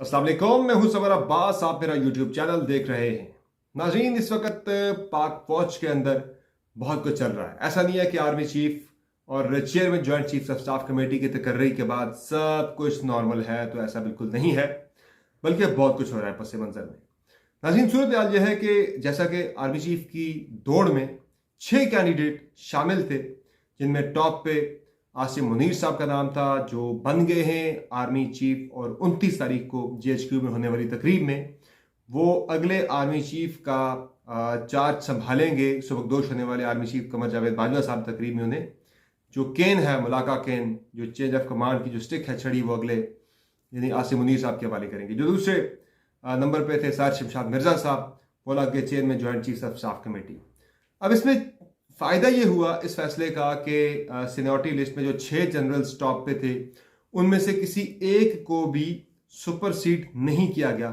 अस्सलाम वालेकुम, मैं हूं समर अब्बास। आप मेरा यूट्यूब चैनल देख रहे हैं। नाज़रीन, इस वक्त पाक फौज के अंदर बहुत कुछ चल रहा है। ऐसा नहीं है कि आर्मी चीफ और chairman joint chief of staff committee की तकर्री के बाद सब कुछ नॉर्मल है, तो ऐसा बिल्कुल नहीं है, बल्कि बहुत कुछ हो रहा है पस मंजर में। नाज़रीन, सूरत हाल यह है कि जैसा कि आर्मी चीफ की दौड़ में 6 कैंडिडेट शामिल थे, जिनमें टॉप पे आसिम मुनीर साहब का नाम था, जो बन गए हैं आर्मी चीफ, और 29 तारीख को GHQ में होने वाली तकरीब में वो अगले आर्मी चीफ का चार्ज संभालेंगे। सुबकदोश होने वाले आर्मी चीफ कमर जावेद बाजवा साहब तकरीब में उन्हें जो केन है, मुलाका केन, जो चेंज ऑफ कमांड की जो स्टिक है छड़ी, वो अगले यानी आसिम मुनीर साहब के हवाले करेंगे। जो दूसरे नंबर पे थे सर शमशाद मिर्जा साहब, वो लग गए chairman joint chief of staff committee. अब इसमें फ़ायदा ये हुआ इस फैसले का कि सीनियरिटी लिस्ट में जो 6 जनरल्स टॉप पे थे, उनमें से किसी एक को भी सुपरसीड नहीं किया गया।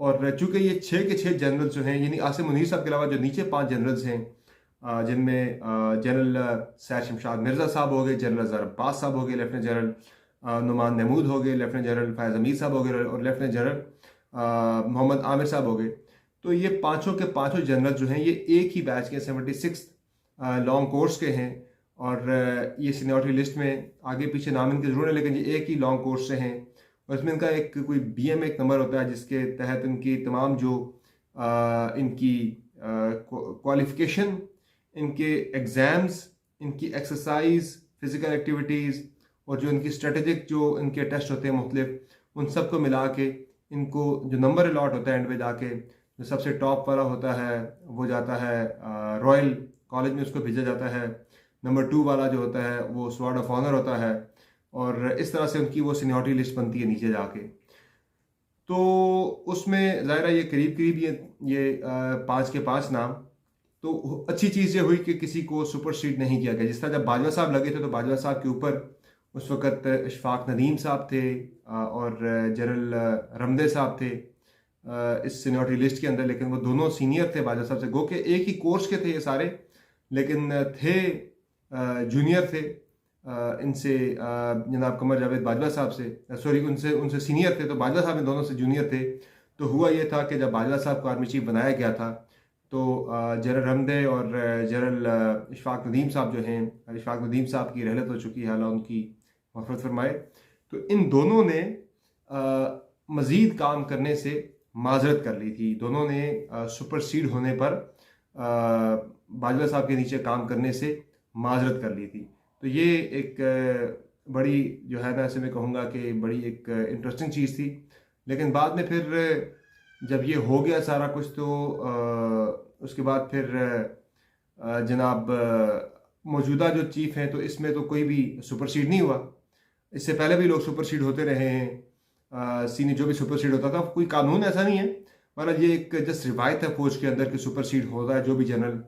और चूंकि ये 6 के 6 जनरल्स जो हैं, यानी आसिम मुनीर साहब के अलावा जो नीचे 5 जनरल्स हैं, जिनमें जनरल सैर शमशाद मिर्ज़ा साहब हो गए, जनरल अज़हर अब्बास साहब हो गए, लेफ्टिनेंट जनरल नुमान महमूद हो गए, लेफ्टिनेंट जनरल फैज़ अमीर साहब हो गए, और लेफ्टिनेंट जनरल मोहम्मद आमिर साहब हो गए। तो ये पाँचों के पाँचों जनरल जो हैं, ये एक ही बैच के 76 लॉन्ग कोर्स के हैं। और ये सीनियरिटी लिस्ट में आगे पीछे नाम इनके ज़रूर है, लेकिन ये एक ही लॉन्ग कोर्स से हैं। और इसमें इनका एक कोई BM एक नंबर होता है, जिसके तहत इनकी तमाम जो इनकी क्वालिफिकेशन, इनके एग्ज़ाम्स, इनकी एक्सरसाइज, फ़िज़िकल एक्टिविटीज़, और जो इनकी स्ट्रेटेजिक जो इनके टेस्ट होते हैं मुख्तलिफ, उन सबको मिला के इनको जो नंबर अलॉट होता है एंड में जाके, जो सबसे टॉप वाला होता है वो जाता है रॉयल कॉलेज में, उसको भेजा जाता है। नंबर 2 वाला जो होता है वो स्वॉर्ड ऑफ ऑनर होता है। और इस तरह से उनकी वो सीनियरिटी लिस्ट बनती है नीचे जाके। तो उसमें ज़ाहिर है ये करीब करीब ये 5 के 5 नाम। तो अच्छी चीज़ ये हुई कि किसी को सुपरसीड नहीं किया गया। जिस तरह जब बाजवा साहब लगे थे, तो बाजवा साहब के ऊपर उस वक़्त इशफाक नदीम साहब थे और जनरल रमदे साहब थे इस सीनियरिटी लिस्ट के अंदर। लेकिन वो दोनों सीनियर थे बाजवा साहब से, गो के एक ही कोर्स के थे ये सारे, लेकिन थे जूनियर थे इनसे, जनाब कमर जावेद बाजवा साहब से, सॉरी, उनसे उनसे सीनियर थे। तो बाजवा साहब इन दोनों से जूनियर थे। तो हुआ ये था कि जब बाजवा साहब को आर्मी चीफ बनाया गया था, तो जनरल रमदे और जनरल इशफाक नदीम साहब जो हैं, इशफाक नदीम साहब की रहलत हो चुकी है, अल्लाह उनकी मग़फ़िरत फरमाए। तो इन दोनों ने मज़ीद काम करने से माजरत कर ली थी। दोनों ने सुपरसीड होने पर बाजवा साहब के नीचे काम करने से माजरत कर ली थी। तो ये एक बड़ी जो है ना, ऐसे मैं कहूँगा कि बड़ी एक इंटरेस्टिंग चीज़ थी। लेकिन बाद में फिर जब ये हो गया सारा कुछ, तो उसके बाद फिर जनाब मौजूदा जो चीफ हैं, तो इसमें तो कोई भी सुपरसीड नहीं हुआ। इससे पहले भी लोग सुपरसीड होते रहे हैं। सीनियर जो भी सुपरसीड होता था, कोई कानून ऐसा नहीं है, मतलब ये एक जस्ट रिवायत है फौज के अंदर कि सुपरसीड होता है जो भी जनरल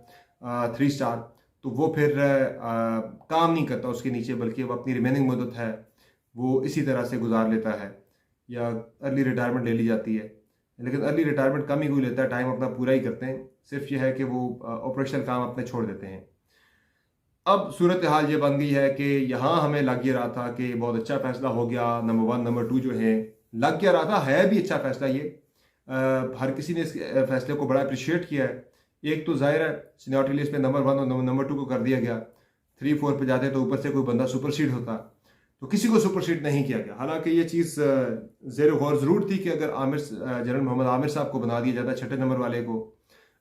3 स्टार, तो वो फिर काम नहीं करता उसके नीचे, बल्कि वो अपनी रिमेनिंग मुद्दत है वो इसी तरह से गुजार लेता है, या अर्ली रिटायरमेंट ले ली जाती है। लेकिन अर्ली रिटायरमेंट कम ही कोई लेता है, टाइम अपना पूरा ही करते हैं। सिर्फ यह है कि वो ऑपरेशनल काम अपने छोड़ देते हैं। अब सूरत हाल ये बन गई है कि यहाँ हमें लग ये रहा था कि बहुत अच्छा फैसला हो गया, नंबर 1 नंबर 2 जो है, लग क्या रहा था, है भी अच्छा फैसला ये। हर किसी ने इस फैसले को बड़ा अप्रिशिएट किया है। एक तो जाहिर है सीनियरिटी लिस्ट में नंबर 1 और नंबर 2 को कर दिया गया, 3 4 पे जाते तो ऊपर से कोई बंदा सुपरसीड होता, तो किसी को सुपरसीड नहीं किया गया। हालांकि ये चीज़ ज़ेर गौर ज़रूर थी कि अगर जनरल मोहम्मद आमिर साहब को बना दिया जाता 6 नंबर वाले को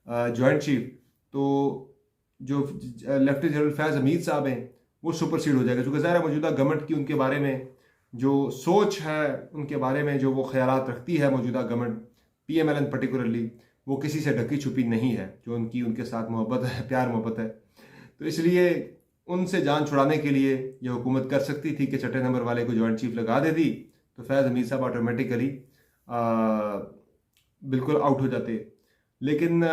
जॉइंट चीफ, तो जो लेफ्टिनेंट जनरल फैज़ अमीद साहब हैं वो सुपरसीड हो जाएगा। क्योंकि ज़ाहिर मौजूदा गवर्नमेंट की उनके बारे में जो सोच है, उनके बारे में जो वो ख्यालात रखती है मौजूदा गवर्नमेंट, PMLN पर्टिकुलरली, वो किसी से ढकी छुपी नहीं है। जो उनकी उनके साथ मोहब्बत है, प्यार मोहब्बत है, तो इसलिए उनसे जान छुड़ाने के लिए ये हुकूमत कर सकती थी कि 6 नंबर वाले को जॉइंट चीफ लगा देती, तो फैज़ अमीद साहब ऑटोमेटिकली बिल्कुल आउट हो जाते। लेकिन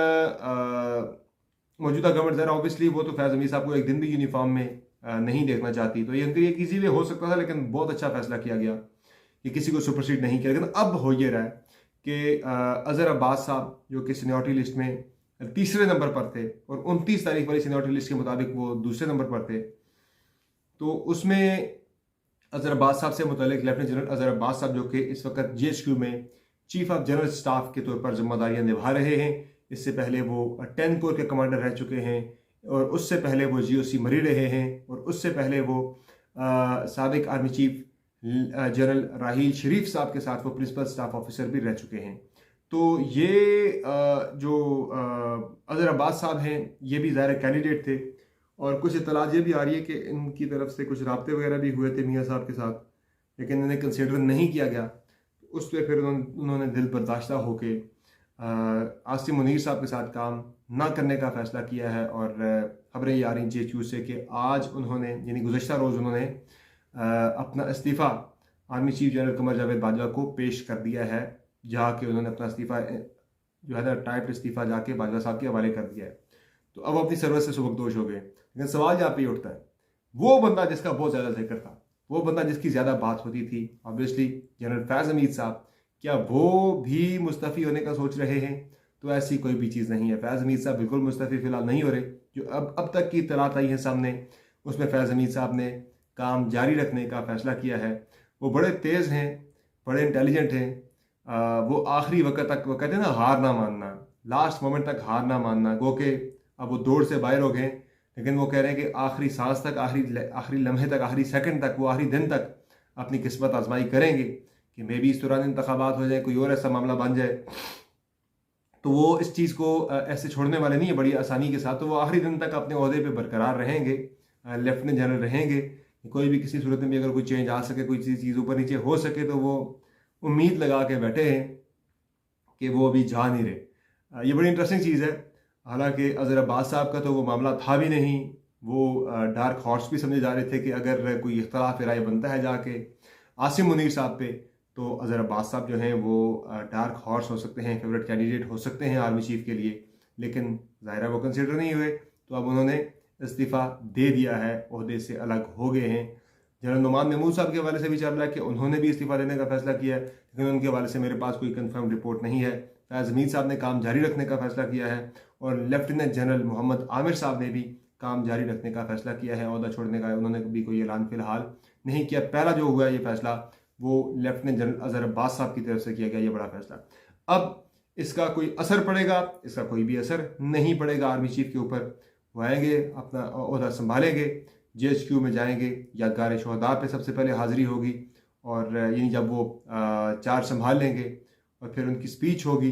मौजूदा गवर्नमेंट ज़रा ऑब्वियसली वो तो फैज़ अमीद साहब को एक दिन भी यूनिफॉर्म में नहीं देखना चाहती, तो ये उनके लिए इजी वे हो सकता था। लेकिन बहुत अच्छा फैसला किया गया कि किसी को सुपरसीड नहीं किया। लेकिन अब हो ये रहा है कि अज़हर अब्बास साहब, जो कि सीनियरिटी लिस्ट में 3रे नंबर पर थे, और 29 तारीख वाली सीनियरिटी लिस्ट के मुताबिक वो 2रे नंबर पर थे, तो उसमें अजहर अब्बास साहब से मुतल्लिक लेफ्टिनेंट जनरल अजहर अब्बास साहब, जो कि इस वक्त GHQ में चीफ ऑफ जनरल स्टाफ के तौर पर जिम्मेदारियां निभा रहे हैं। इससे पहले वो 10 कोर के कमांडर रह चुके हैं, और उससे पहले वो GOC मरी रहे हैं, और उससे पहले वो साबिक आर्मी चीफ जनरल राहील शरीफ साहब के साथ वो प्रिंसिपल स्टाफ ऑफिसर भी रह चुके हैं। तो ये जो अजहर अब्बास साहब हैं, ये भी ज़ाहिर कैंडिडेट थे, और कुछ इत्तलात ये भी आ रही है कि इनकी तरफ से कुछ राब्ते वगैरह भी हुए थे मियाँ साहब के साथ, लेकिन इन्हें कंसिडर नहीं किया गया। उस पर फिर उन्होंने दिल बर्दाश्ता होके आसिम मुनीर साहब के साथ काम ना करने का फ़ैसला किया है। और खबरें ये आ रही GHQ से कि आज उन्होंने, यानी गुज़श्ता रोज़ उन्होंने अपना इस्तीफ़ा army chief general Qamar Javed Bajwa को पेश कर दिया है, जहाँ के उन्होंने अपना इस्तीफ़ा जो है ना टाइप इस्तीफ़ा जाके बाजवा साहब के हवाले कर दिया है। तो अब अपनी सर्विस से सुबकदोश हो गए। लेकिन सवाल यहाँ पे उठता है, वो बंदा जिसका बहुत ज़्यादा जिक्र था, वो बंदा जिसकी ज़्यादा बात होती थी, ऑब्वियसली जनरल फैज़ हमीद साहब, क्या वो भी मुस्तफ़ी होने का सोच रहे हैं? तो ऐसी कोई भी चीज़ नहीं है। फैज़ हमीद साहब बिल्कुल मुस्तफ़ी फ़िलहाल नहीं हो रहे। जो अब तक की इत्तलात आई है सामने, उसमें फैज़ हमीद साहब ने काम जारी रखने का फ़ैसला किया है। वो बड़े तेज़ हैं, बड़े इंटेलिजेंट हैं। वो आखिरी वक्त तक, वो कहते हैं ना, हार ना मानना, लास्ट मोमेंट तक हार ना मानना। गो के अब वो दौड़ से बाहर हो गए, लेकिन वो कह रहे हैं कि आखिरी सांस तक, आखिरी लम्हे तक, आखिरी सेकंड तक, वो आखिरी दिन तक अपनी किस्मत आजमाई करेंगे कि मे भी इस दौरान इंतखाबात हो जाए, कोई और ऐसा मामला बन जाए। तो वो इस चीज़ को ऐसे छोड़ने वाले नहीं है बड़ी आसानी के साथ। तो वो आखिरी दिन तक अपने ओहदे पे बरकरार रहेंगे, लेफ्टिनेंट जनरल रहेंगे। कोई भी किसी सूरत में भी अगर कोई चेंज आ सके, कोई चीज़ ऊपर नीचे हो सके, तो वो उम्मीद लगा के बैठे हैं कि वो अभी जा नहीं रहे। ये बड़ी इंटरेस्टिंग चीज़ है। हालांकि अजहर अब्बास साहब का तो वो मामला था भी नहीं, वो डार्क हॉर्स भी समझे जा रहे थे कि अगर कोई इख्तलाफ राय बनता है जाके आसिम मुनीर साहब पे, तो अजहर अब्बास साहब जो हैं वो डार्क हॉर्स हो सकते हैं, फेवरेट कैंडिडेट हो सकते हैं आर्मी चीफ के लिए। लेकिन ज़ाहिर वो कंसिडर नहीं हुए, तो अब उन्होंने इस्तीफ़ा दे दिया है, ओहदे से अलग हो गए हैं। जनरल नुमान महमूद साहब के हवाले से भी चल रहा है कि उन्होंने भी इस्तीफ़ा देने का फैसला किया है, लेकिन उनके हवाले से मेरे पास कोई कंफर्म रिपोर्ट नहीं है। फैज़ हमीद साहब ने काम जारी रखने का फैसला किया है, और लेफ्टिनेंट जनरल मोहम्मद आमिर साहब ने भी काम जारी रखने का फैसला किया है। ओहदा छोड़ने का उन्होंने भी कोई ऐलान फिलहाल नहीं किया। पहला जो हुआ ये फैसला, वो लेफ्टिनेंट जनरल अजहर अब्बास साहब की तरफ से किया गया, ये बड़ा फैसला। अब इसका कोई असर पड़ेगा? इसका कोई भी असर नहीं पड़ेगा आर्मी चीफ के ऊपर। वो आएंगे, अपना ओहदा संभालेंगे, GHQ में जाएंगे, यादगार शहदा पे सबसे पहले हाज़िरी होगी, और यानी जब वो चार्ज संभाल लेंगे, और फिर उनकी स्पीच होगी,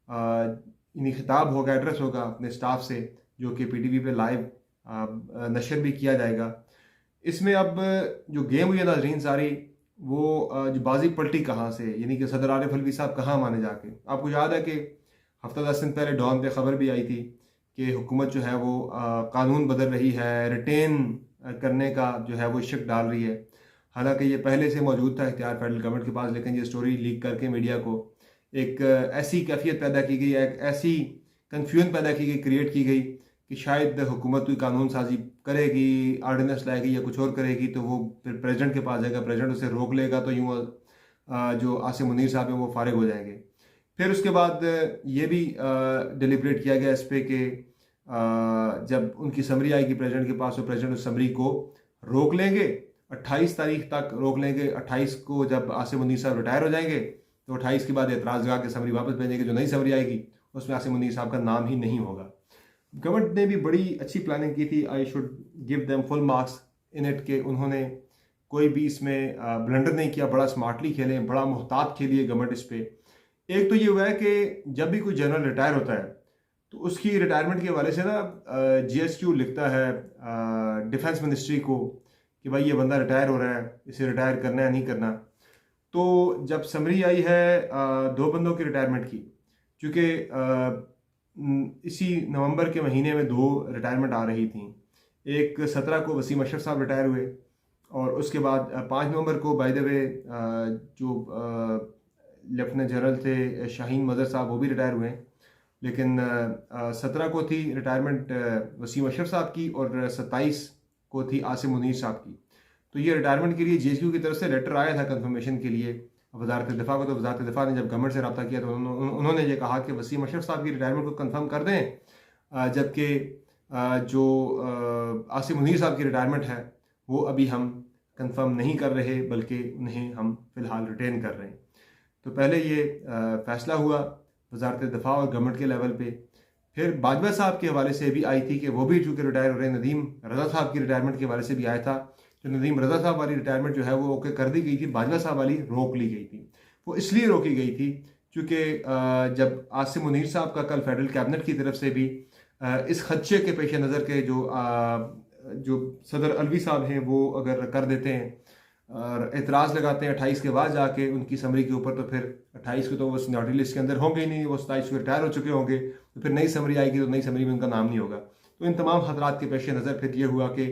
यानी खिताब होगा, एड्रेस होगा अपने स्टाफ से, जो कि PTV पे लाइव नशर भी किया जाएगा। इसमें अब जो गेम हुई है नाज़रीन सारी, वो जो बाजी पलटी कहाँ से, यानी कि सदर आरिफ अलवी साहब कहाँ माने जाके। आपको याद है कि हफ्ता 10 दिन पहले डॉन पे खबर भी आई थी कि हुकूमत जो है वो कानून बदल रही है, रिटेन करने का जो है वो शक डाल रही है। हालांकि ये पहले से मौजूद था इख्तियार फेडरल गवर्नमेंट के पास, लेकिन ये स्टोरी लीक करके मीडिया को एक ऐसी कैफियत पैदा की गई, एक ऐसी कन्फ्यूजन पैदा की गई, क्रिएट की गई कि शायद हुकूमत कोई कानून साजी करेगी, आर्डिनेंस लाएगी या कुछ और करेगी, तो वो फिर प्रेसिडेंट के पास जाएगा, प्रेसिडेंट उसे रोक लेगा, तो यूँ जो आसिम मुनीर साहब हैं वो फारिग हो जाएंगे। फिर उसके बाद ये भी डिलिब्रेट किया गया इस पर कि जब उनकी समरी आएगी प्रेसिडेंट के पास, तो प्रेसिडेंट उस समरी को रोक लेंगे, 28 तारीख तक रोक लेंगे। 28 को जब आसिम मुनीर साहब रिटायर हो जाएंगे, तो 28 के बाद एतराज़ लगा के समरी वापस भेजेंगे। जो नई समरी आएगी उसमें आसिम मुनीर साहब का नाम ही नहीं होगा। गवर्नमेंट ने भी बड़ी अच्छी प्लानिंग की थी। I should give them full marks in it के उन्होंने कोई भी इसमें ब्लंडर नहीं किया, बड़ा स्मार्टली खेले, बड़ा मुहतात खेलिए गवर्नमेंट इस पर। एक तो ये हुआ है कि जब भी कोई जनरल रिटायर होता है, तो उसकी रिटायरमेंट के हवाले से ना GHQ लिखता है डिफेंस मिनिस्ट्री को कि भाई ये बंदा रिटायर हो रहा है, इसे रिटायर करना है नहीं करना। तो जब समरी आई है 2 बंदों की रिटायरमेंट की, चूँकि इसी नवंबर के महीने में 2 रिटायरमेंट आ रही थी। एक 17 को वसीम अशरफ साहब रिटायर हुए, और उसके बाद 5 नवंबर को बाय द वे जो लेफ्टिनेंट जनरल थे शाहीन मज़र साहब, वो भी रिटायर हुए। लेकिन 17 को थी रिटायरमेंट वसीम अशरफ साहब की, और 27 को थी आसिम मुनीर साहब की। तो ये रिटायरमेंट के लिए GHQ की तरफ से लेटर आया था कंफर्मेशन के लिए वजारत दिफा को। तो वजारत दिफा ने जब गवर्नमेंट से रब्ता किया, तो उन्होंने ये कहा कि वसीम अशरफ साहब की रिटायरमेंट को कंफर्म कर दें, जबकि जो आसिम मुनीर साहब की रिटायरमेंट है वो अभी हम कंफर्म नहीं कर रहे, बल्कि उन्हें हम फ़िलहाल रिटेन कर रहे हैं। तो पहले ये फ़ैसला हुआ वजारत दफ़ा और गवर्नमेंट के लेवल पे। फिर बाजवा साहब के हवाले से भी आई थी कि वो भी चूँकि रिटायर हो रहे हैं, नदीम रज़ा साहब की रिटायरमेंट के हवाले से भी आया था। जो नदीम रज़ा साहब वाली रिटायरमेंट जो है वो ओके कर दी गई थी, बाजवा साहब वाली रोक ली गई थी। वो इसलिए रोकी गई थी क्योंकि जब आसिम मुनीर साहब का कल फेडरल कैबिनेट की तरफ से भी इस खदशे के पेश नज़र के जो सदर अलवी साहब हैं वो अगर कर देते हैं और एतराज़ लगाते हैं 28 के बाद जाके उनकी समरी के ऊपर, तो फिर 28 को तो वो सीनियरिटी लिस्ट के अंदर होंगे ही नहीं, वो 27 को रिटायर हो चुके होंगे, तो फिर नई समरी आएगी तो नई समरी में उनका नाम नहीं होगा। तो इन तमाम खतरात के पेश नज़र फिर ये हुआ कि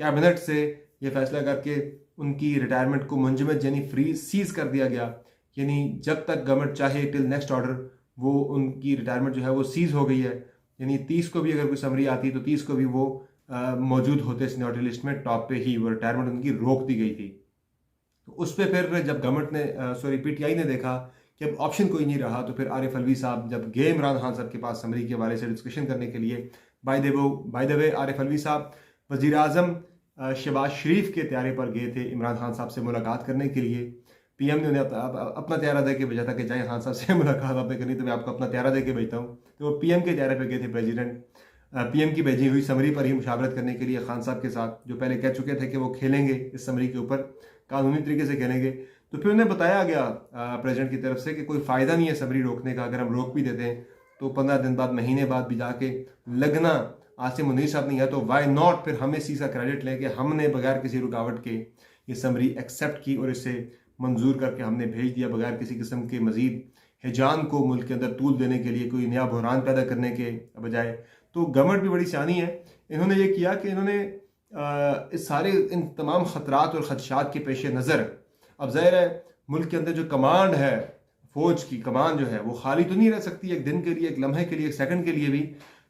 कैबिनेट से ये फैसला करके उनकी रिटायरमेंट को मुंजमद यानी फ्री सीज कर दिया गया। यानी जब तक गवर्नमेंट चाहे टिल नेक्स्ट ऑर्डर वो उनकी रिटायरमेंट जो है वो सीज हो गई है। यानी 30 को भी अगर कोई समरी आती तो 30 को भी वो मौजूद होते सीनियरिटी लिस्ट में टॉप पे ही, वो रिटायरमेंट उनकी रोक दी गई थी। तो उस पर फिर जब गवर्नमेंट ने पीटीआई ने देखा कि अब ऑप्शन कोई नहीं रहा, तो फिर आरिफ अलवी साहब जब गए इमरान खान साहब के पास समरी के हवाले से डिस्कशन करने के लिए, by the way Arif Alvi साहब वज़ीर आज़म शहबाज शरीफ के त्यारे पर गए थे इमरान खान साहब से मुलाकात करने के लिए। पीएम ने उन्हें अपना त्यारा दे के भेजा था कि जाए खान साहब से मुलाकात आपने करनी तो मैं आपको अपना त्यारा दे के भेजता हूँ। तो वो पीएम के त्यारे पर गए थे प्रेसिडेंट, पीएम की भेजी हुई समरी पर ही मुशावरत करने के लिए खान साहब के साथ, जो पहले कह चुके थे कि वो खेलेंगे इस समरी के ऊपर, कानूनी तरीके से खेलेंगे। तो फिर उन्हें बताया गया प्रेसिडेंट की तरफ से कि कोई फ़ायदा नहीं है समरी रोकने का, अगर हम रोक भी देते हैं तो 15 दिन बाद, महीने बाद भी जाके लगना आसिम मुनीर साहब नहीं है, तो वाई नॉट फिर हमें इसी का क्रेडिट लें कि हमने बगैर किसी रुकावट के ये समरी एक्सेप्ट की और इसे मंजूर करके हमने भेज दिया, बगैर किसी किस्म के मजीद हिजान को मुल्क के अंदर तूल देने के लिए, कोई नया बहरान पैदा करने के बजाय। तो गवर्नमेंट भी बड़ी सियानी है, इन्होंने ये किया कि इन्होंने इस सारे इन तमाम ख़तरात और ख़दशात के पेश नज़र, अब ज़ाहिर है मुल्क के अंदर जो कमांड है, फ़ौज की कमांड जो है वो खाली तो नहीं रह सकती एक दिन के लिए, एक लम्हे के लिए, एक सेकंड के लिए भी।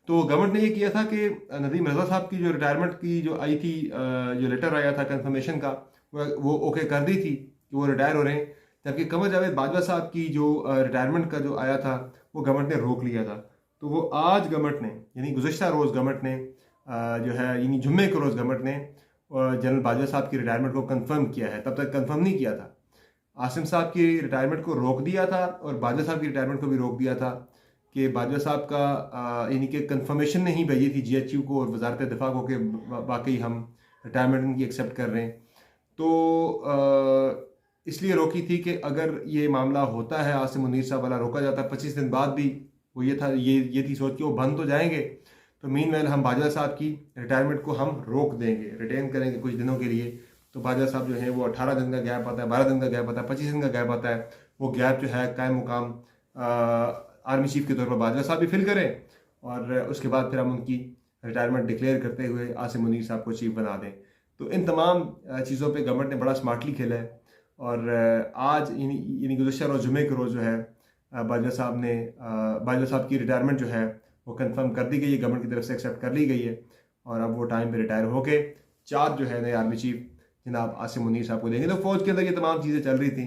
तो गवर्नमेंट ने ये किया था कि नदीम रज़ा साहब की जो रिटायरमेंट की जो आई थी, जो लेटर आया था कंफर्मेशन का, वो ओके कर दी थी कि वो रिटायर हो रहे हैं। जबकि कमर जावेद बाजवा साहब की जो रिटायरमेंट का जो आया था वो गवर्नमेंट ने रोक लिया था। तो वो आज गवर्नमेंट ने, यानी गुज़श्ता रोज़ गवर्नमेंट ने जो है, यानी जुम्मे को रोज़ गवर्नमेंट ने जनरल बाजवा साहब की रिटायरमेंट को कंफर्म किया है। तब तक कंफर्म नहीं किया था, आसिम साहब की रिटायरमेंट को रोक दिया था और बाजवा साहब की रिटायरमेंट को भी रोक दिया था कि बाजवा साहब का यानी कि कंफर्मेशन नहीं भेजी थी जीएचयू को और वजारत दिफा को कि वाकई हम रिटायरमेंट उनकी एक्सेप्ट कर रहे हैं। तो इसलिए रोकी थी कि अगर ये मामला होता है, आसिम मुनीर साहब वाला रोका जाता 25 दिन बाद भी, वो ये थी सोच के वो बंद तो जाएंगे, तो मीनवेल हम बाजवा साहब की रिटायरमेंट को हम रोक देंगे, रिटेन करेंगे कुछ दिनों के लिए। तो बाजवा साहब जो है वो 18 दिन का गैप आता है, 12 दिन का गैप आता है, 25 दिन का गैप आता है। वो गैप जो है कायम मुकाम आर्मी चीफ के तौर पर बाजवा साहब भी फिल करें और उसके बाद फिर हम उनकी रिटायरमेंट डिक्लेयर करते हुए आसिम मुनीर साहब को चीफ बना दें। तो इन तमाम चीज़ों पर गवर्नमेंट ने बड़ा स्मार्टली खेला है। और आज यानी गुज़श्ता रोज़ जुमे के रोज़ जो है बाजवा साहब की रिटायरमेंट जो है वो कंफर्म कर दी गई है, गवर्नमेंट की तरफ से एक्सेप्ट कर ली गई है और अब वो टाइम पे रिटायर होके चार्ज जो है नए आर्मी चीफ जनाब आसिम मुनीर साहब को देंगे। तो फौज के अंदर ये तमाम चीज़ें चल रही थी।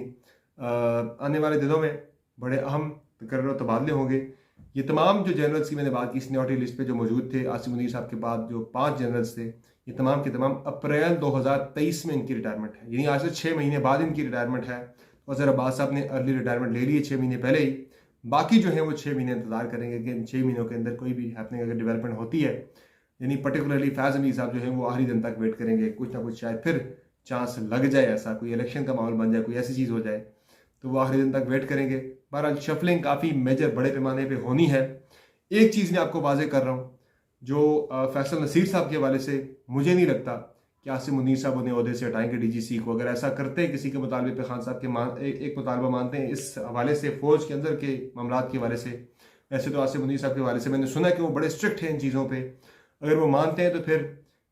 आने वाले दिनों में बड़े अहम तकर्र तबादले होंगे। ये तमाम जो जनरल्स की मैंने बात की सीनियरिटी लिस्ट पे जो मौजूद थे, आसिम मुनीर साहब के बाद जो 5 जनरल्स थे, ये तमाम के तमाम अप्रैल 2023 में इनकी रिटायरमेंट है, यानी आज से 6 महीने बाद इनकी रिटायरमेंट है। वज़ीर अब्बास साहब ने अर्ली रिटायरमेंट ले ली है 6 महीने पहले ही। बाकी जो है वो 6 महीने इंतजार करेंगे कि इन 6 महीनों के अंदर कोई भी हैपनिंग अगर डेवलपमेंट होती है, यानी पर्टिकुलरली फैज़ अली साहब जो है वो आखिरी दिन तक वेट करेंगे, कुछ ना कुछ शायद फिर चांस लग जाए, ऐसा कोई इलेक्शन का माहौल बन जाए, कोई ऐसी चीज़ हो जाए, तो वो आखिरी दिन तक वेट करेंगे। बहरहाल शफलिंग काफ़ी मेजर बड़े पैमाने पर होनी है। एक चीज़ मैं आपको वाज़ेह कर रहा हूँ, जो फैसल नसीर साहब के हवाले से मुझे नहीं लगता कि आसिम मुनीर साहब उन्हें ओहदे से हटाएंगे डीजीसी को। अगर ऐसा करते हैं किसी के मुतालबे पे खान साहब के एक मुतालबा मानते हैं इस हवाले से, फ़ौज के अंदर के मामलात के हवाले से, वैसे तो आसिम मुनीर साहब के हवाले से मैंने सुना कि वो बड़े स्ट्रिक्ट हैं इन चीज़ों पर। अगर वो मानते हैं तो फिर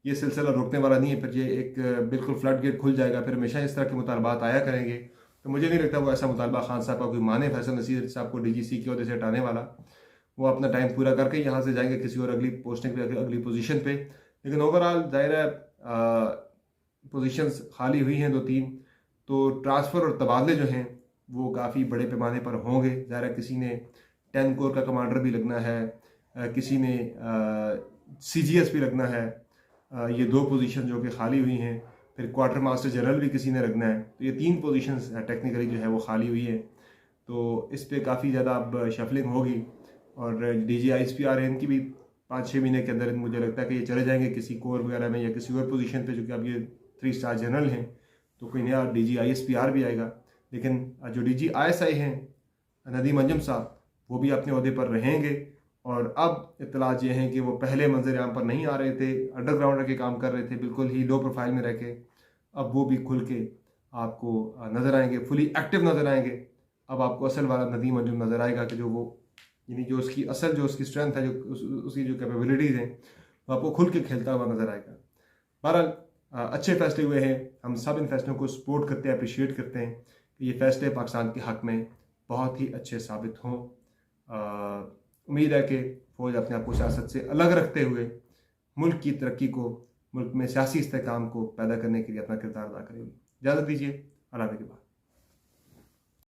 ये सिलसिला रुकने वाला नहीं है, फिर ये एक बिल्कुल फ्लड गेट खुल जाएगा, फिर हमेशा इस तरह के मुतालबात आया करेंगे। तो मुझे नहीं लगता वो ऐसा मुतालबा खान साहब का कोई माने, फैसल नसीर साहब को डीजीसी के ओहदे से हटाने वाला। वो अपना टाइम पूरा करके यहाँ से जाएंगे किसी और अगली पोस्टिंग पे, अगली पोजीशन पे। लेकिन ओवरऑल जाहिर है पोजीशंस खाली हुई हैं 2-3, तो ट्रांसफ़र और तबादले जो हैं वो काफ़ी बड़े पैमाने पर होंगे। ज़ाहिर है किसी ने 10 कोर का कमांडर भी लगना है, किसी ने CGS भी लगना है, ये 2 पोजीशन जो कि खाली हुई हैं। फिर क्वार्टर मास्टर जनरल भी किसी ने रखना है। तो ये 3 पोजीशंस टेक्निकली जो है वो खाली हुई है। तो इस पे काफ़ी ज़्यादा अब शफलिंग होगी और DGISPR है, इनकी भी 5-6 महीने के अंदर मुझे लगता है कि ये चले जाएंगे किसी कोर वगैरह में या किसी और पोजीशन पे, चूँकि अब ये 3 स्टार जनरल हैं तो कोई नया DGISPR भी आएगा। लेकिन जो DGISI हैं नदीम अंजुम साहब, वो भी अपने अहदे पर रहेंगे। और अब इत्तलात ये हैं कि वो पहले मंजर आम पर नहीं आ रहे थे, अंडरग्राउंड रह के काम कर रहे थे, बिल्कुल ही लो प्रोफाइल में रह के। अब वो भी खुल के आपको नज़र आएंगे, फुली एक्टिव नज़र आएंगे। अब आपको असल वाला नदीम अंजुम नज़र आएगा कि जो वो यानी जो उसकी असल जो उसकी स्ट्रेंथ है, जो उसकी जो कैपेबिलिटीज़ हैं, वो आपको खुल के खेलता हुआ नज़र आएगा। बहरहाल अच्छे फैसले हुए हैं, हम सब इन फैसलों को सपोर्ट करते हैं, अप्रिशिएट करते हैं कि ये फैसले पाकिस्तान के हक़ में बहुत ही अच्छे साबित हों। उम्मीद है कि फ़ौज अपने आप को सियासत से अलग रखते हुए मुल्क की तरक्की को, मुल्क में सियासी इस्तेहकाम को पैदा करने के लिए अपना किरदार अदा करेगी। इजाज़त दीजिए, अल्लाह के बाद।